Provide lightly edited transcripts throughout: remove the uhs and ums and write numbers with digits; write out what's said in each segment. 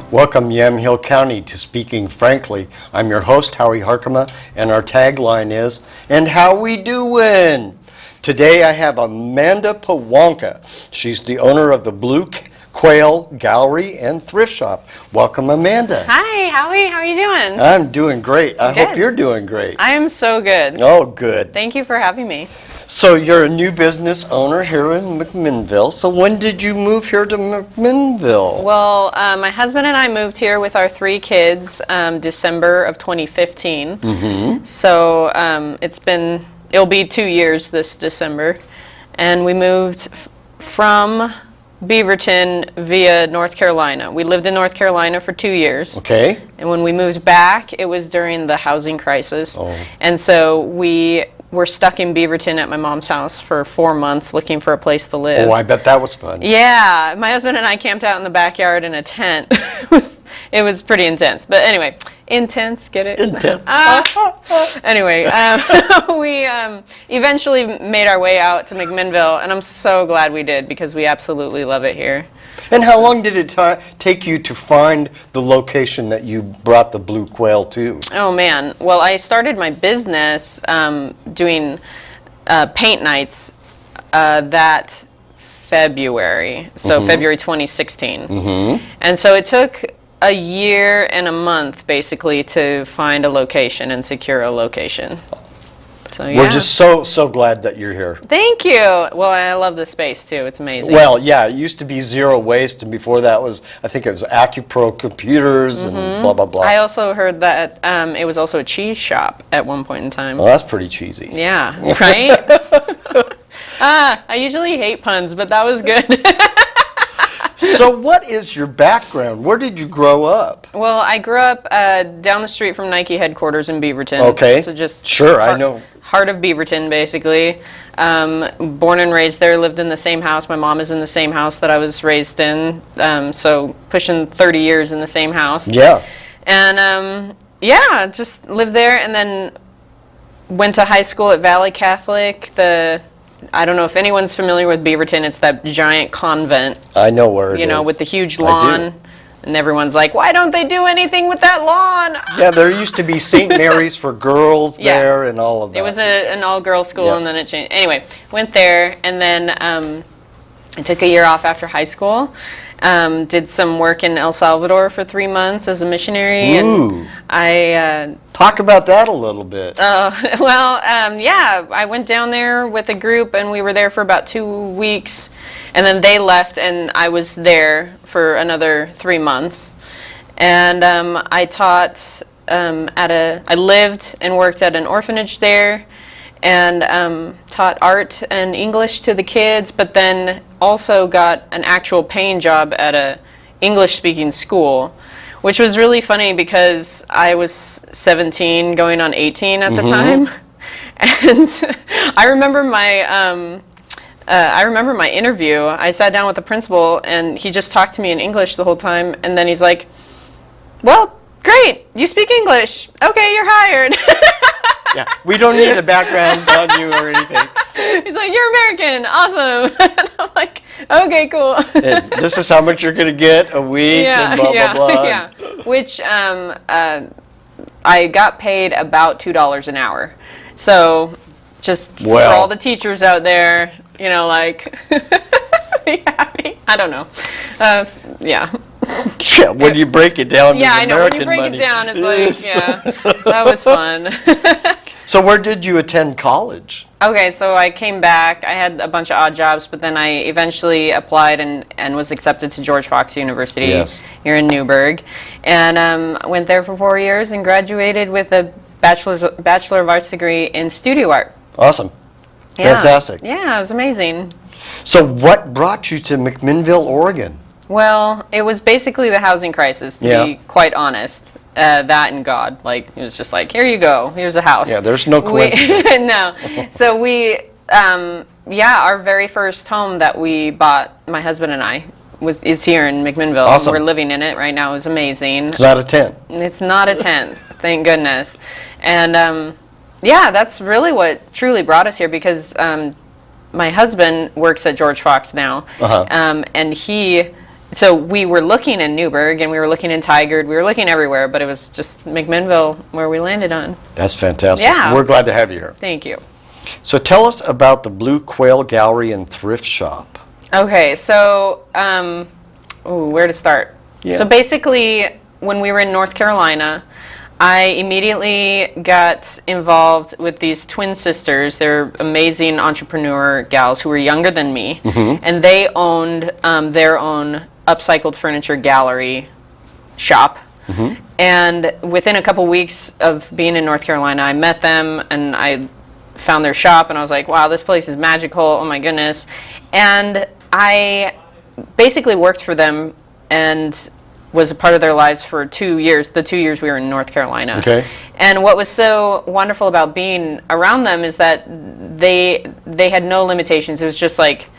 Welcome, Yamhill County, to Speaking Frankly. I'm your host, Howie Harkema, and our tagline is, "And how we doin'?" Today I have Amanda Pewonka. She's the owner of the Blue Quail Gallery and Thrift Shop. Welcome, Amanda. Hi, Howie. How are you doing? I'm doing great. I hope you're doing great. I am so good. Oh, good. Thank you for having me. So you're a new business owner here in McMinnville. So when did you move here to McMinnville? Well, my husband and I moved here with our 3 kids December of 2015. Mm-hmm. So it'll be 2 years this December. And we moved from Beaverton via North Carolina. We lived in North Carolina for 2 years. Okay. And when we moved back, it was during the housing crisis. Oh. And so we were stuck in Beaverton at my mom's house for 4 months looking for a place to live. Oh, I bet that was fun. Yeah, my husband and I camped out in the backyard in a tent. It was pretty intense. But anyway, intense, get it? Intense. Anyway, we eventually made our way out to McMinnville, and I'm so glad we did because we absolutely love it here. And how long did it take you to find the location that you brought the Blue Quail to? Oh man, well I started my business doing paint nights that February, so February 2016. Mm-hmm. And so it took a year and a month basically to find a location and secure a location. So, yeah. We're just so glad that you're here. Thank you. Well, I love the space too. It's amazing. Well, yeah, it used to be Zero Waste, and before that was, I think it was AccuPro Computers and blah, blah, blah. I also heard that it was also a cheese shop at one point in time. Well, that's pretty cheesy. Yeah, right? I usually hate puns, but that was good. So what is your background? Where did you grow up? Well, I grew up down the street from Nike headquarters in Beaverton. Okay. So just sure, I know. Heart of Beaverton, basically. Born and raised there, lived in the same house. My mom is in the same house that I was raised in. So pushing 30 years in the same house. Yeah. And yeah, just lived there and then went to high school at Valley Catholic. I don't know if anyone's familiar with Beaverton. It's that giant convent. I know where it is. You know, with the huge lawn. And everyone's like, why don't they do anything with that lawn? Yeah, there used to be St. Mary's for girls there and all of that. It was an all-girls school, and then it changed. Anyway, went there, and then I took a year off after high school. Did some work in El Salvador for 3 months as a missionary. Ooh. And I talk about that a little bit. Yeah, I went down there with a group, and we were there for about 2 weeks, and then they left, and I was there for another 3 months. And I taught I lived and worked at an orphanage there, and taught art and English to the kids, but then also got an actual paying job at a English-speaking school, which was really funny because I was 17 going on 18 at the time. And I remember my interview. I sat down with the principal, and he just talked to me in English the whole time, and then he's like, well, great, you speak English. Okay, you're hired. Yeah, we don't need a background on you or anything. He's like, you're American, awesome. And I'm like, okay, cool. And this is how much you're going to get a week and blah, blah, blah. Yeah, which I got paid about $2 an hour. So just for all the teachers out there, you know, like, be happy. I don't know. Yeah. Yeah, when you break it down to I know. When you break money. it down, it's like, yeah, that was fun. So where did you attend college? Okay, so I came back. I had a bunch of odd jobs, but then I eventually applied and was accepted to George Fox University here in Newburgh. And went there for 4 years and graduated with a Bachelor of Arts degree in studio art. Awesome. Yeah. Fantastic. Yeah, it was amazing. So what brought you to McMinnville, Oregon? Well, it was basically the housing crisis, to be quite honest. That and God. Like, it was just like, here you go. Here's a house. Yeah, there's no coincidence. No. So we, our very first home that we bought, my husband and I, is here in McMinnville. Awesome. We're living in it right now. It's amazing. It's not a tent. It's not a tent, thank goodness. And that's really what truly brought us here because my husband works at George Fox now, and he so we were looking in Newburgh, and we were looking in Tigard, we were looking everywhere, but it was just McMinnville where we landed on. That's fantastic. Yeah. We're glad to have you here. Thank you. So tell us about the Blue Quail Gallery and Thrift Shop. Okay, so where to start? Yeah. So basically, when we were in North Carolina, I immediately got involved with these twin sisters. They're amazing entrepreneur gals who were younger than me, and they owned their own upcycled furniture gallery shop. And within a couple weeks of being in North Carolina, I met them, and I found their shop, and I was like, wow, this place is magical, oh my goodness. And I basically worked for them and was a part of their lives for 2 years, the 2 years we were in North Carolina. Okay. And what was so wonderful about being around them is that they had no limitations. It was just like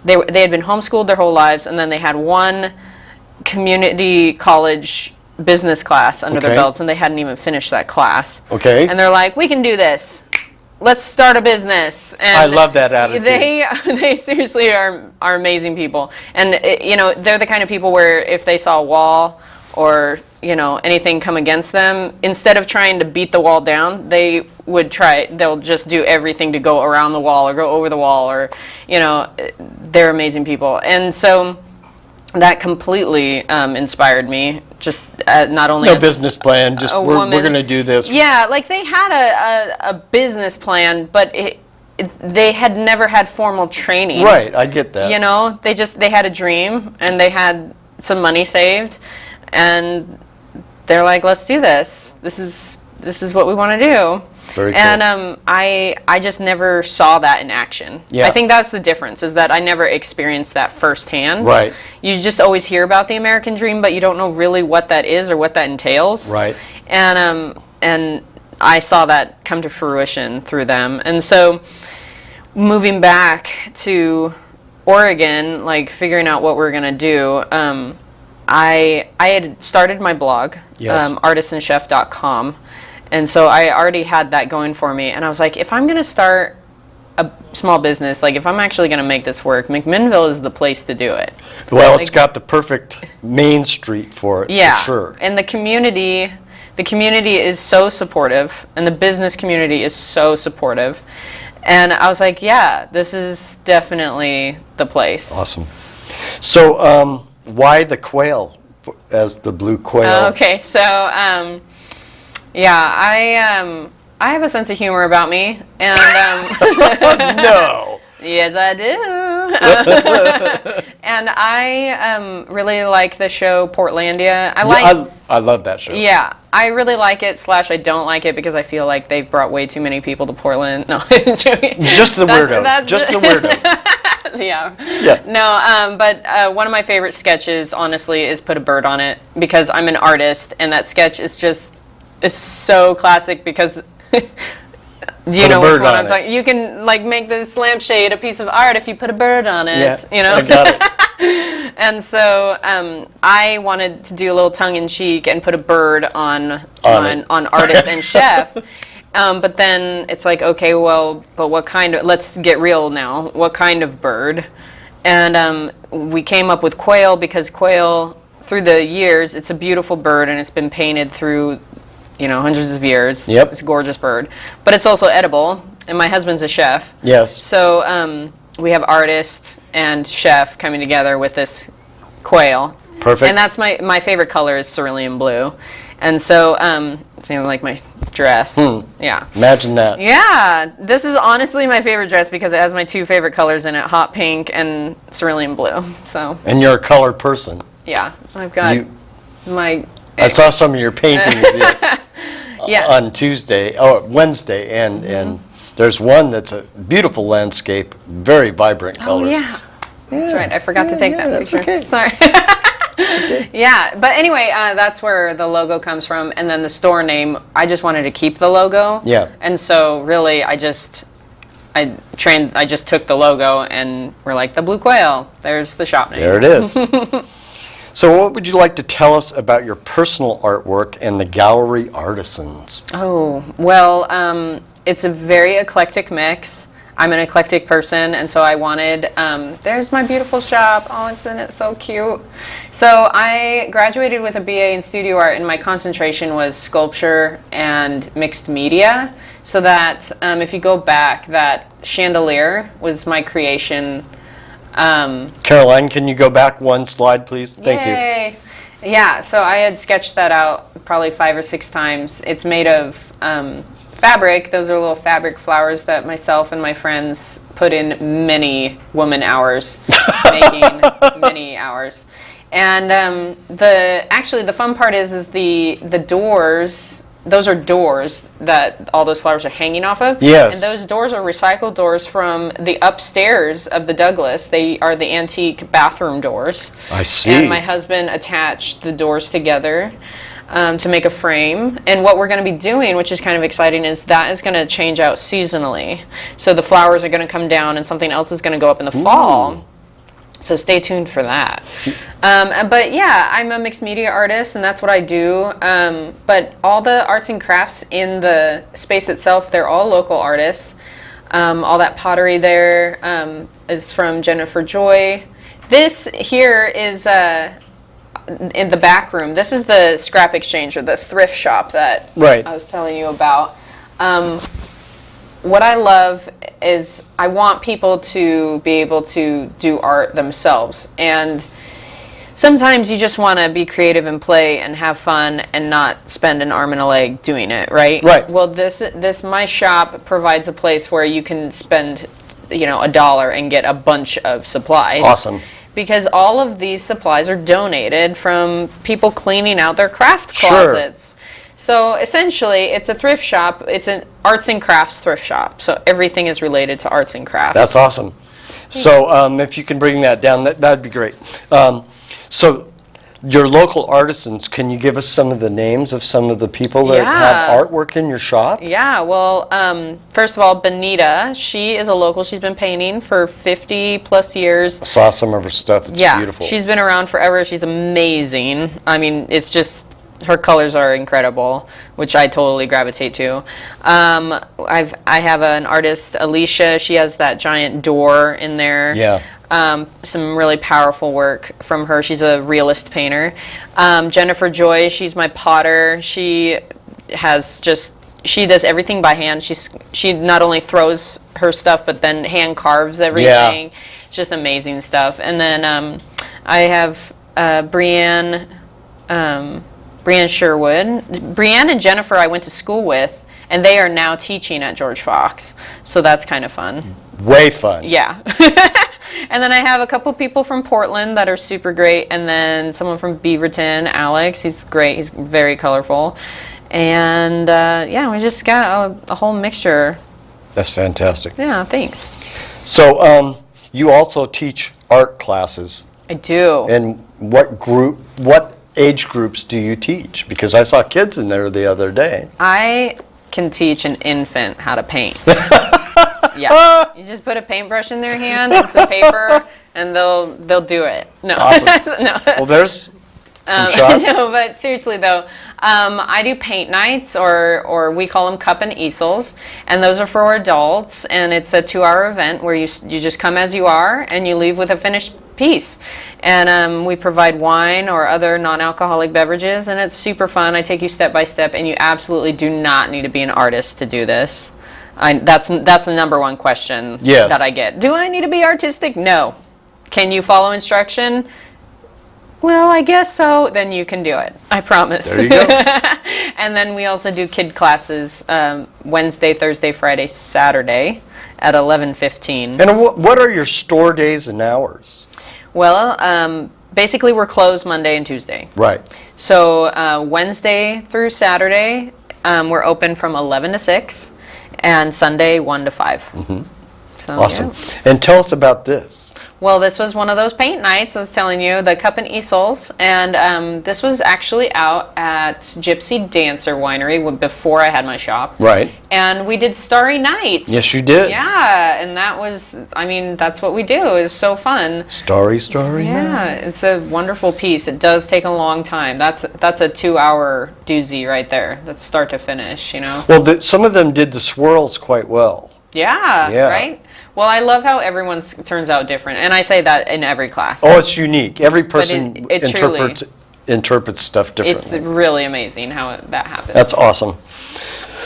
they had been homeschooled their whole lives, and then they had one community college business class under their Okay. belts, and they hadn't even finished that class. Okay. And they're like, we can do this. Let's start a business. And I love that attitude. They seriously are amazing people. And they're the kind of people where if they saw a wall or anything come against them, instead of trying to beat the wall down, they'll just do everything to go around the wall or go over the wall, or they're amazing people. And so that completely inspired me. Just not only No as business plan, just a we're woman. going to do this. Yeah, like they had a business plan, but they had never had formal training. Right, I get that. They had a dream, and they had some money saved, and they're like, let's do this. This is what we want to do. Very cool. And I just never saw that in action. Yeah. I think that's the difference, is that I never experienced that firsthand. Right. You just always hear about the American dream, but you don't know really what that is or what that entails. Right. And I saw that come to fruition through them. And so moving back to Oregon, like figuring out what we're going to do, I had started my blog, Yes. artisanschef.com. And so I already had that going for me. And I was like, if I'm going to start a small business, like if I'm actually going to make this work, McMinnville is the place to do it. Well, it's got the perfect main street for it, Yeah. for sure. And the community is so supportive, and the business community is so supportive. And I was like, yeah, this is definitely the place. Awesome. So, why the quail as the Blue Quail? Okay, so yeah, I have a sense of humor about me, and No. yes, I do. And I really like the show Portlandia. I love that show. Yeah, I really like it. / I don't like it because I feel like they've brought way too many people to Portland. No, I'm joking. Just the weirdos. Just the weirdos. Yeah. Yeah. No, but one of my favorite sketches, honestly, is Put a Bird on It, because I'm an artist, and that sketch is so classic because you know which one I'm talking. You can like make this lampshade a piece of art if you put a bird on it. Yeah, I got it. And so I wanted to do a little tongue-in-cheek and put a bird on artist and chef. But then it's like, okay, well, but what kind of, let's get real now. What kind of bird? And we came up with quail, because quail, through the years, it's a beautiful bird, and it's been painted through, hundreds of years. Yep. It's a gorgeous bird. But it's also edible, and my husband's a chef. Yes. So we have artist and chef coming together with this quail. Perfect. And that's my favorite color is cerulean blue. And so it's like my dress. Yeah. Imagine that. Yeah. This is honestly my favorite dress because it has my two favorite colors in it, hot pink and cerulean blue. So. And you're a color person. Yeah. I've got my... I saw some of your paintings Yeah. on Wednesday, and there's one that's a beautiful landscape, very vibrant colors. Oh, yeah. That's right. I forgot to take that that's picture. okay. Sorry. Okay. Yeah, but anyway, that's where the logo comes from, and then the store name. I just wanted to keep the logo. Yeah. And so really, I just took the logo, and we're like, the Blue Quail. There's the shop name. There it is. So what would you like to tell us about your personal artwork and the gallery Artisans? Oh, well, it's a very eclectic mix. I'm an eclectic person, and so I wanted, there's my beautiful shop. Oh, it's so cute. So I graduated with a BA in studio art, and my concentration was sculpture and mixed media. So that if you go back, that chandelier was my creation. Caroline, can you go back one slide, please? Thank you. Yay. Yeah, so I had sketched that out probably 5 or 6 times. It's made of fabric. Those are little fabric flowers that myself and my friends put in many woman hours making, many hours. And the fun part is the doors. Those are doors that all those flowers are hanging off of. Yes. And those doors are recycled doors from the upstairs of the Douglas. They are the antique bathroom doors. I see. And my husband attached the doors together to make a frame. And what we're going to be doing, which is kind of exciting, is that is going to change out seasonally. So the flowers are going to come down and something else is going to go up in the fall. So stay tuned for that. But yeah, I'm a mixed media artist, and that's what I do. But all the arts and crafts in the space itself, they're all local artists. All that pottery there is from Jennifer Joy. This here is in the back room. This is the scrap exchange, or the thrift shop that I was telling you about. What I love is I want people to be able to do art themselves. And sometimes you just want to be creative and play and have fun and not spend an arm and a leg doing it, right? Right. Well, my shop provides a place where you can spend, $1 and get a bunch of supplies. Awesome. Because all of these supplies are donated from people cleaning out their craft closets. Sure. So essentially, it's a thrift shop. It's an arts and crafts thrift shop. So everything is related to arts and crafts. That's awesome. So if you can bring that down, that'd be great. So your local artisans, can you give us some of the names of some of the people that have artwork in your shop? Yeah, well, first of all, Benita, she is a local. She's been painting for 50 plus years. I saw some of her stuff. It's beautiful. She's been around forever. She's amazing. I mean, it's just, her colors are incredible, which I totally gravitate to. I have an artist, Alicia. She has that giant door in there. Yeah. Some really powerful work from her. She's a realist painter. Jennifer Joy, she's my potter. She does everything by hand. She not only throws her stuff, but then hand carves everything. Yeah. It's just amazing stuff. And then I have Brianne Sherwood. Brianne and Jennifer I went to school with, and they are now teaching at George Fox. So that's kind of fun. Way fun. Yeah. And then I have a couple people from Portland that are super great, and then someone from Beaverton, Alex. He's great. He's very colorful. And we just got a whole mixture. That's fantastic. Yeah, thanks. So you also teach art classes. I do. And what age groups do you teach? Because I saw kids in there the other day. I can teach an infant how to paint. Yeah, you just put a paintbrush in their hand and some paper, and they'll do it. No, awesome. No. Well, there's some shots. No, but seriously though, I do paint nights, or we call them cup and easels, and those are for adults, and it's a 2-hour event where you just come as you are, and you leave with a finished piece. And we provide wine or other non-alcoholic beverages, and it's super fun. I take you step by step, and you absolutely do not need to be an artist to do this. That's the number one question that I get. Do I need to be artistic? No. Can you follow instruction? Well, I guess so. Then you can do it. I promise. There you go. And then we also do kid classes Wednesday, Thursday, Friday, Saturday at 11:15. And what are your store days and hours? Well, basically we're closed Monday and Tuesday. Right. So Wednesday through Saturday, we're open from 11 to 6. And Sunday, 1 to 5. Mm-hmm. So, awesome. Yeah. And tell us about this. Well, this was one of those paint nights I was telling you, the cup and easels. And this was actually out at Gypsy Dancer Winery before I had my shop. Right. And we did Starry Nights. Yes, you did. Yeah, and that's what we do. It was so fun. Starry Yeah, Night. It's a wonderful piece. It does take a long time. That's a 2-hour doozy right there. That's start to finish, Well, some of them did the swirls quite well. Yeah, right? Well, I love how everyone's turns out different, and I say that in every class. Oh, it's unique. Every person it truly- interprets stuff differently. It's really amazing how that happens. That's awesome.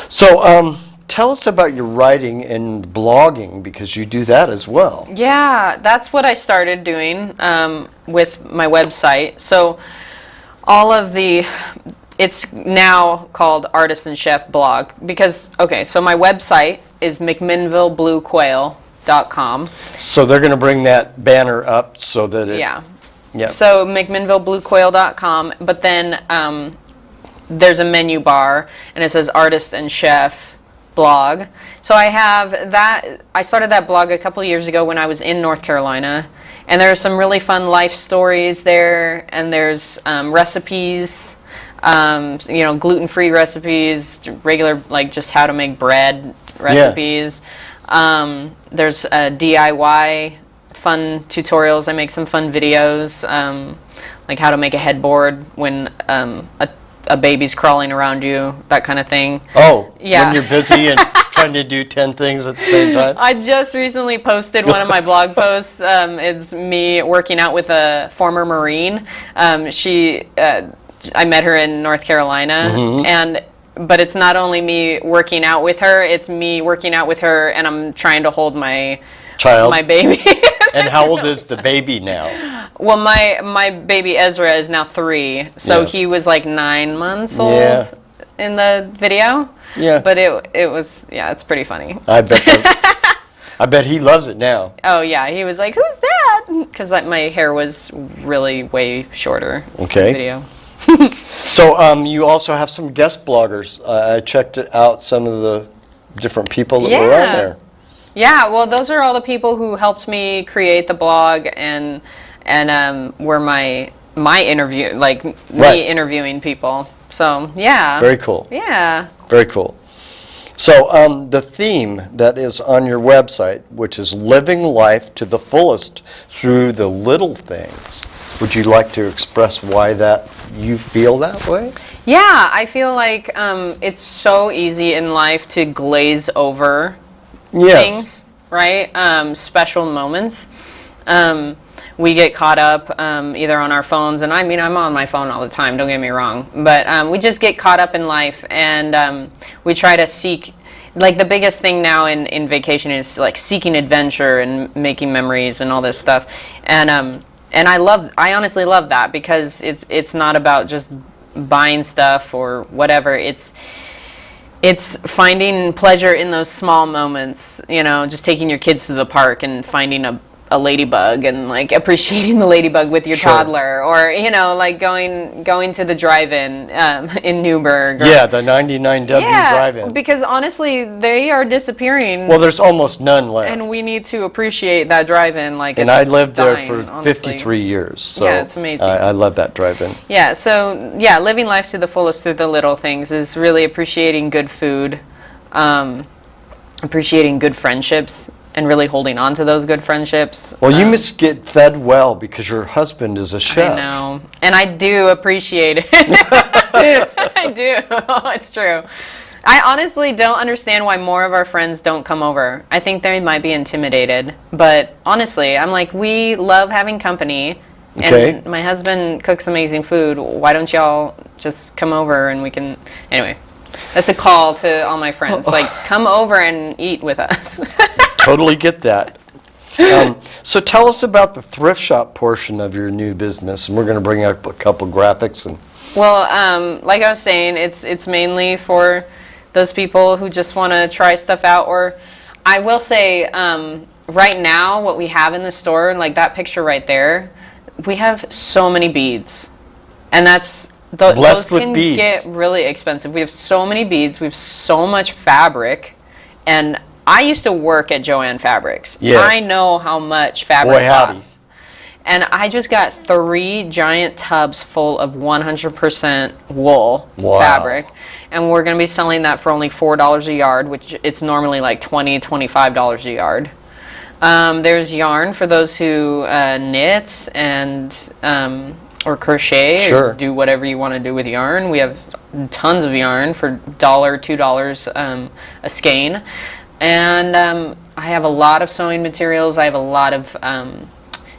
So, tell us about your writing and blogging, because you do that as well. Yeah, that's what I started doing with my website. So it's now called Artist and Chef Blog because, okay, so my website is McMinnvillebluequail.com. So they're going to bring that banner up so that it... Yeah. Yeah. So McMinnvillebluequail.com, but then there's a menu bar, and it says Artist and Chef Blog. So I started that blog a couple of years ago when I was in North Carolina, and there are some really fun life stories there, and there's recipes, gluten-free recipes, regular, like just how to make bread recipes. Yeah. There's DIY fun tutorials. I make some fun videos, like how to make a headboard when a baby's crawling around you, that kind of thing. Oh, yeah. When you're busy and trying to do 10 things at the same time? I just recently posted one of my blog posts. It's me working out with a former Marine. I met her in North Carolina, but it's not only me working out with her, it's me working out with her and I'm trying to hold my baby. And how old is the baby now? Well, my baby Ezra is now 3, so Yes. he was like 9 months old in the video. Yeah. But it was, it's pretty funny. I bet he loves it now. Oh yeah, he was like, "Who's that?" Because my hair was really way shorter. Okay. In the video. So you also have some guest bloggers. I checked out some of the different people that were on there. Yeah, well, those are all the people who helped me create the blog and were my interview, like me interviewing people. So yeah. Very cool. Yeah. Very cool. So the theme that is on your website, which is living life to the fullest through the little things. Would you like to express why that you feel that way? Yeah, I feel like it's so easy in life to glaze over things, right? Special moments. We get caught up either on our phones, and I mean, I'm on my phone all the time, don't get me wrong, but we just get caught up in life, and we try to seek, like the biggest thing now in vacation is like seeking adventure and making memories and all this stuff, and I honestly love that because it's not about just buying stuff or whatever. It's finding pleasure in those small moments, just taking your kids to the park and finding a ladybug and like appreciating the ladybug with your toddler, or like going to the drive-in in Newburgh. Yeah, the 99W drive-in. Because honestly, they are disappearing. Well, there's almost none left. And we need to appreciate that drive-in. And I lived there for 53 years. So yeah, it's amazing. I love that drive-in. Yeah, so living life to the fullest through the little things is really appreciating good food, appreciating good friendships, and really holding on to those good friendships. Well, you must get fed well because your husband is a chef. I know. And I do appreciate it. I do. It's true. I honestly don't understand why more of our friends don't come over. I think they might be intimidated. But honestly, I'm like, we love having company. Okay. And my husband cooks amazing food. Why don't y'all just come over and we can... Anyway, that's a call to all my friends. Like, come over and eat with us. Totally get that. So tell us about the thrift shop portion of your new business, and we're going to bring up a couple graphics. Well, like I was saying, it's mainly for those people who just want to try stuff out. Or I will say, right now, what we have in the store, like that picture right there, we have so many beads, and those can get really expensive. We have so many beads. We have so much fabric, and I used to work at Joann Fabrics. Yes. I know how much fabric costs. And I just got 3 giant tubs full of 100% wool fabric. And we're going to be selling that for only $4 a yard, which it's normally like $20, $25 a yard. There's yarn for those who knit and or crochet or do whatever you want to do with yarn. We have tons of yarn for $1, $2 a skein. And I have a lot of sewing materials. I have a lot of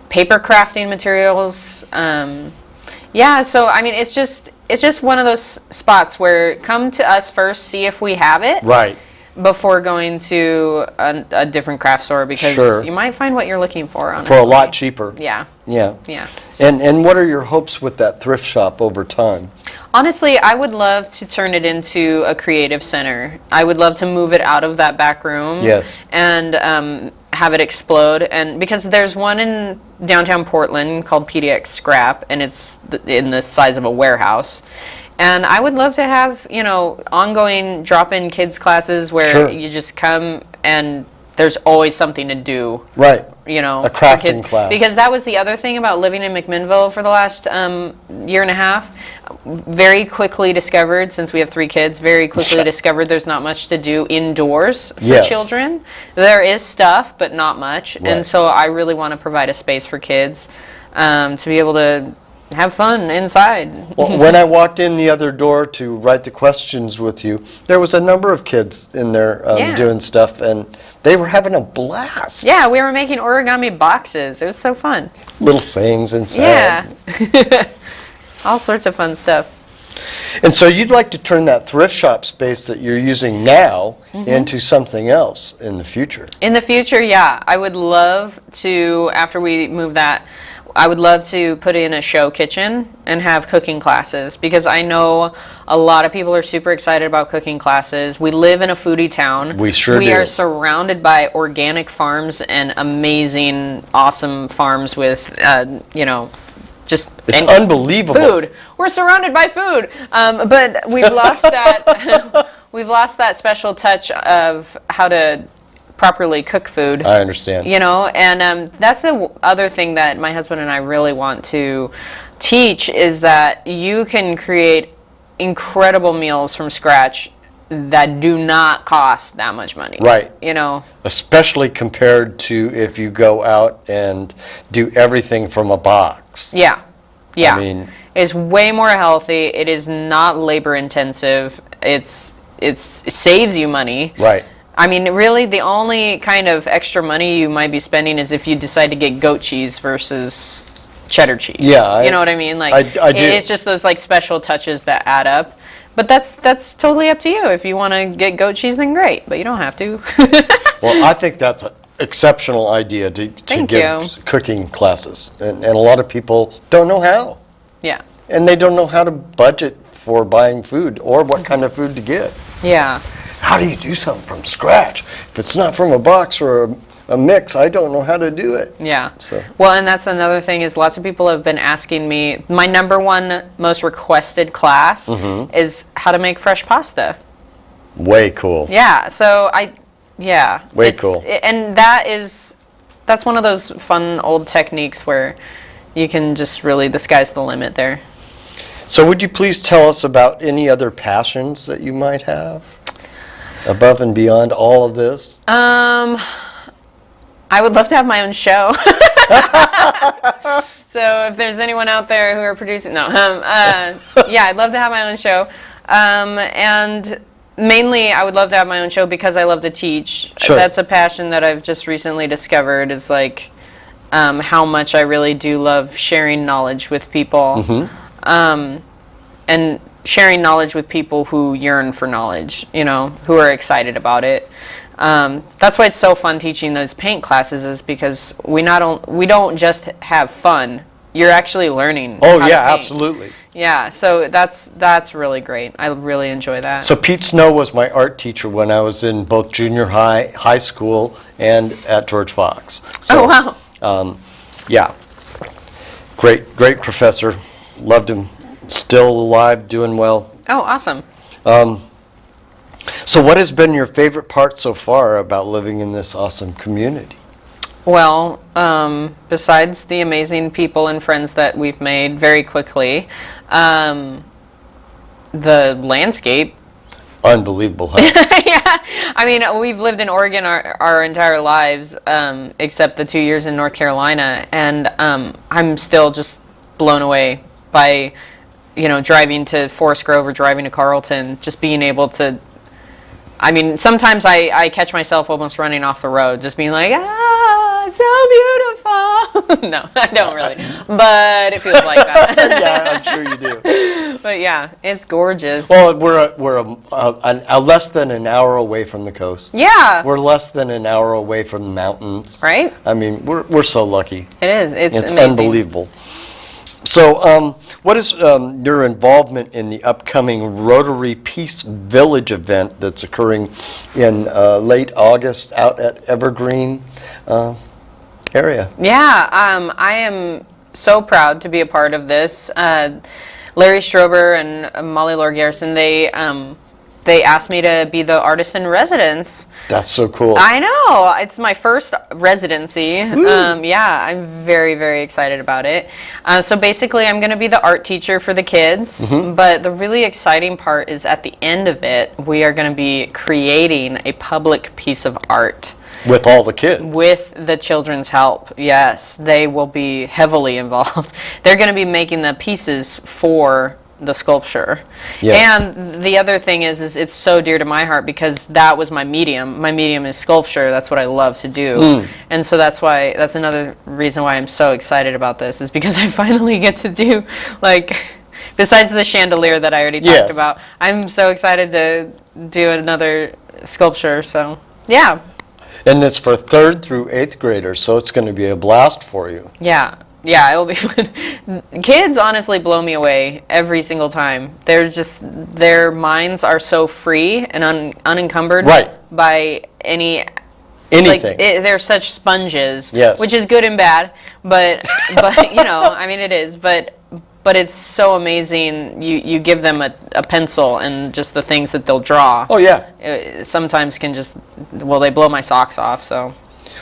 paper crafting materials. Yeah, so I mean, it's just one of those spots where come to us first, see if we have it. Right. Before going to a different craft store, because Sure. you might find what you're looking for, honestly. For a lot cheaper. Yeah. Yeah. Yeah. And what are your hopes with that thrift shop over time? Honestly, I would love to turn it into a creative center. I would love to move it out of that back room. Yes. And have it explode. And because there's one in downtown Portland called PDX Scrap, and it's in the size of a warehouse. And I would love to have, ongoing drop-in kids classes where Sure. you just come and there's always something to do. Right. A crafting kids. class. Because that was the other thing about living in McMinnville for the last year and a half. Very quickly discovered, since we have 3 kids, very quickly discovered there's not much to do indoors for Yes. children. There is stuff, but not much. Right. And so I really want to provide a space for kids to be able to have fun inside. Well, when I walked in the other door to write the questions with you, there was a number of kids in there Yeah. doing stuff, and they were having a blast. Yeah, we were making origami boxes. It was so fun. Little sayings inside. Yeah. All sorts of fun stuff. And so you'd like to turn that thrift shop space that you're using now into something else in the future. In the future, yeah. I would love to, after we move that, I would love to put in a show kitchen and have cooking classes, because I know a lot of people are super excited about cooking classes. We live in a foodie town. We sure We do. are surrounded by organic farms and amazing, awesome farms with, just It's and unbelievable. food. We're surrounded by food, but we've lost that. We've lost that special touch of how to properly cook food. I understand. And that's the other thing that my husband and I really want to teach, is that you can create incredible meals from scratch that do not cost that much money. Right. Especially compared to if you go out and do everything from a box. Yeah. Yeah. I mean, it's way more healthy. It is not labor intensive. It saves you money. right. I mean, really, the only kind of extra money you might be spending is if you decide to get goat cheese versus cheddar cheese. Yeah, you know what I mean? Like, I do. It's just those like special touches that add up. But that's totally up to you. If you want to get goat cheese, then great. But you don't have to. Well, I think that's an exceptional idea to Thank give you. cooking classes. And a lot of people don't know how. Yeah. And they don't know how to budget for buying food or what kind of food to get. Yeah. How do you do something from scratch? If it's not from a box or a mix, I don't know how to do it. Yeah. So. Well, and that's another thing, is lots of people have been asking me, my number one most requested class is how to make fresh pasta. Way cool. Yeah. So Way cool. And that's one of those fun old techniques where you can just really, the sky's the limit there. So would you please tell us about any other passions that you might have above and beyond all of this? I would love to have my own show. So if there's anyone out there who are producing, yeah, I'd love to have my own show. And mainly I would love to have my own show because I love to teach. Sure. That's a passion that I've just recently discovered, is like how much I really do love sharing knowledge with people. And sharing knowledge with people who yearn for knowledge, who are excited about it. That's why it's so fun teaching those paint classes, is because we don't just have fun. You're actually learning. Oh how to yeah, paint. absolutely. Yeah, so that's really great. I really enjoy that. So Pete Snow was my art teacher when I was in both junior high, high school, and at George Fox. So, oh wow. Yeah, great professor. Loved him. Still alive, doing well. Oh, awesome. So what has been your favorite part so far about living in this awesome community? Well, besides the amazing people and friends that we've made very quickly, the landscape. Unbelievable, huh? Yeah, I mean, we've lived in Oregon our entire lives, except the 2 years in North Carolina, and I'm still just blown away by, driving to Forest Grove or driving to Carlton, just being able to, I mean, sometimes I catch myself almost running off the road, just being like, ah, so beautiful. No, I don't really, but it feels like that. Yeah, I'm sure you do. But yeah, it's gorgeous. Well, we're less than an hour away from the coast. Yeah. We're less than an hour away from the mountains. Right? I mean, we're so lucky. It is. It's amazing. Unbelievable. So, what is your involvement in the upcoming Rotary Peace Village event that's occurring in late August out at Evergreen area? Yeah, I am so proud to be a part of this. Larry Strober and Molly Lord Garrison, they asked me to be the artist in residence. That's so cool. I know. It's my first residency. Yeah, I'm very, very excited about it. So basically, I'm going to be the art teacher for the kids. But the really exciting part is at the end of it, we are going to be creating a public piece of art. With all the kids. With the children's help, yes. They will be heavily involved. They're going to be making the pieces for the sculpture. Yes. And the other thing is it's so dear to my heart because that was my medium. My medium is sculpture. That's what I love to do. And so that's another reason why I'm so excited about this is because I finally get to do, like, besides the chandelier that I already talked about, I'm so excited to do another sculpture. So, yeah. And it's for 3rd through 8th graders, so it's going to be a blast for you. Yeah. Yeah, it will be fun. Kids honestly blow me away every single time. Their minds are so free and unencumbered by anything. Like, they're such sponges, which is good and bad. But I mean, it is. But it's so amazing. You give them a pencil and just the things that they'll draw. Oh yeah. Sometimes can just they blow my socks off. So.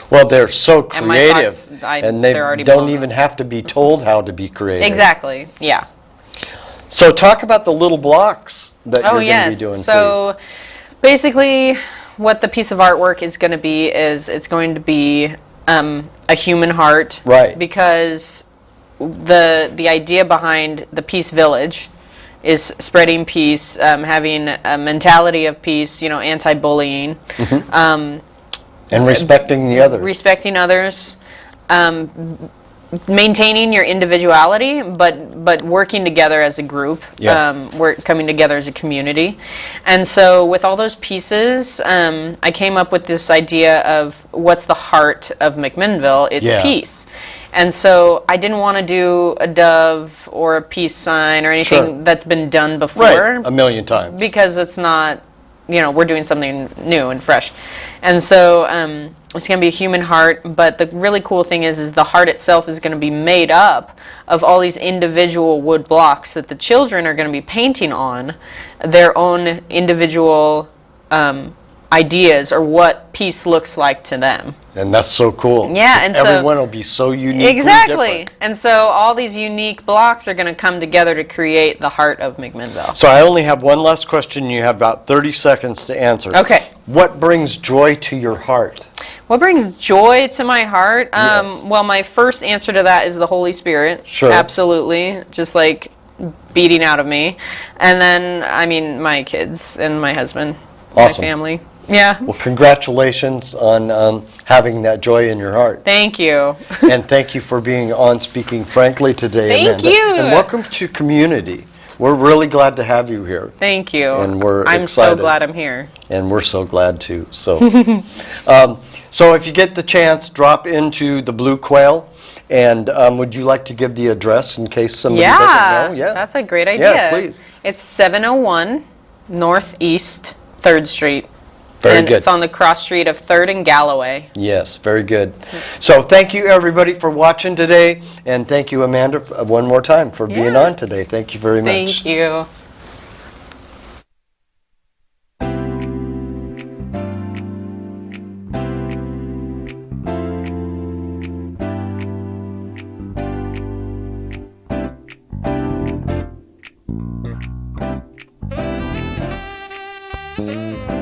Well, they're so creative, and they don't even have to be told how to be creative. Exactly, yeah. So talk about the little blocks that you're going to be doing, so basically what the piece of artwork is going to be is it's going to be a human heart. Right. Because the idea behind the Peace Village is spreading peace, having a mentality of peace, anti-bullying. And respecting the others. Respecting others, maintaining your individuality, but working together as a group. We're coming together as a community. And so with all those pieces, I came up with this idea of what's the heart of McMinnville. It's peace. And so I didn't want to do a dove or a peace sign or anything that's been done before. Right, a million times. Because it's not, we're doing something new and fresh. And so it's going to be a human heart, but the really cool thing is the heart itself is going to be made up of all these individual wood blocks that the children are going to be painting on their own individual ideas or what peace looks like to them. And that's so cool. Yeah, and so everyone will be so unique. Exactly. And so all these unique blocks are going to come together to create the heart of McMinnville. So I only have one last question. You have about 30 seconds to answer. Okay. What brings joy to your heart? What brings joy to my heart? Yes. Well, my first answer to that is the Holy Spirit. Sure. Absolutely. Just like beating out of me. And then, my kids and my husband. Awesome. My family. Yeah. Well, congratulations on having that joy in your heart. Thank you. And thank you for being on Speaking Frankly today, Thank Amanda. you. And welcome to Community. We're really glad to have you here. Thank you. And we're I'm excited. so glad I'm here. And we're so glad too. So, so if you get the chance, drop into the Blue Quail. And would you like to give the address in case somebody doesn't know? Yeah, that's a great idea. Yeah, please. It's 701 Northeast 3rd Street. Very and good. It's on the cross street of 3rd and Galloway. Yes, very good. So thank you, everybody, for watching today. And thank you, Amanda, one more time for being on today. Thank you very much. Thank you. Thank you.